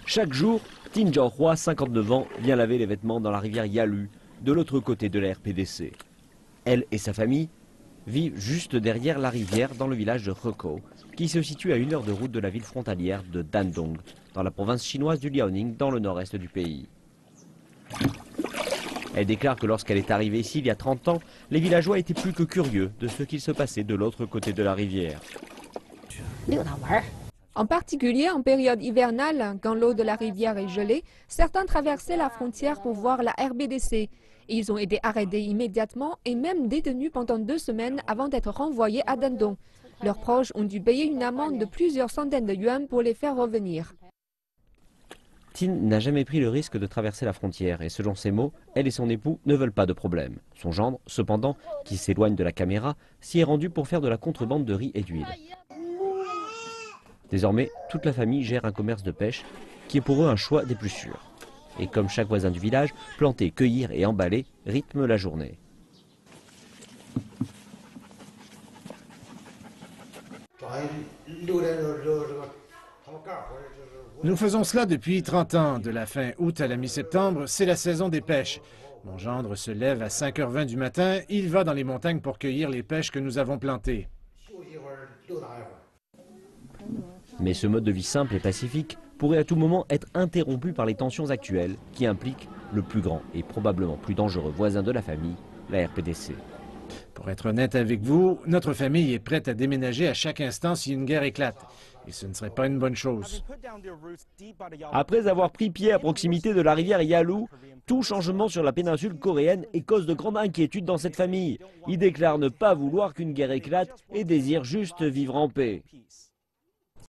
Chaque jour, Tin Jiaohua, 59 ans, vient laver les vêtements dans la rivière Yalu, de l'autre côté de la RPDC. Elle et sa famille vivent juste derrière la rivière dans le village de Hekou, qui se situe à 1 heure de route de la ville frontalière de Dandong, dans la province chinoise du Liaoning, dans le nord-est du pays. Elle déclare que lorsqu'elle est arrivée ici il y a 30 ans, les villageois étaient plus que curieux de ce qu'il se passait de l'autre côté de la rivière. En particulier en période hivernale, quand l'eau de la rivière est gelée, certains traversaient la frontière pour voir la RBDC. Ils ont été arrêtés immédiatement et même détenus pendant 2 semaines avant d'être renvoyés à Dandong. Leurs proches ont dû payer une amende de plusieurs centaines de yuans pour les faire revenir. Tin n'a jamais pris le risque de traverser la frontière et selon ses mots, elle et son époux ne veulent pas de problème. Son gendre, cependant, qui s'éloigne de la caméra, s'y est rendu pour faire de la contrebande de riz et d'huile. Désormais, toute la famille gère un commerce de pêche qui est pour eux un choix des plus sûrs. Et comme chaque voisin du village, planter, cueillir et emballer rythme la journée. Nous faisons cela depuis 30 ans. De la fin août à la mi-septembre, c'est la saison des pêches. Mon gendre se lève à 5h20 du matin, il va dans les montagnes pour cueillir les pêches que nous avons plantées. Mais ce mode de vie simple et pacifique pourrait à tout moment être interrompu par les tensions actuelles qui impliquent le plus grand et probablement plus dangereux voisin de la famille, la RPDC. Pour être honnête avec vous, notre famille est prête à déménager à chaque instant si une guerre éclate. Et ce ne serait pas une bonne chose. Après avoir pris pied à proximité de la rivière Yalu, tout changement sur la péninsule coréenne est cause de grande inquiétude dans cette famille. Ils déclarent ne pas vouloir qu'une guerre éclate et désirent juste vivre en paix.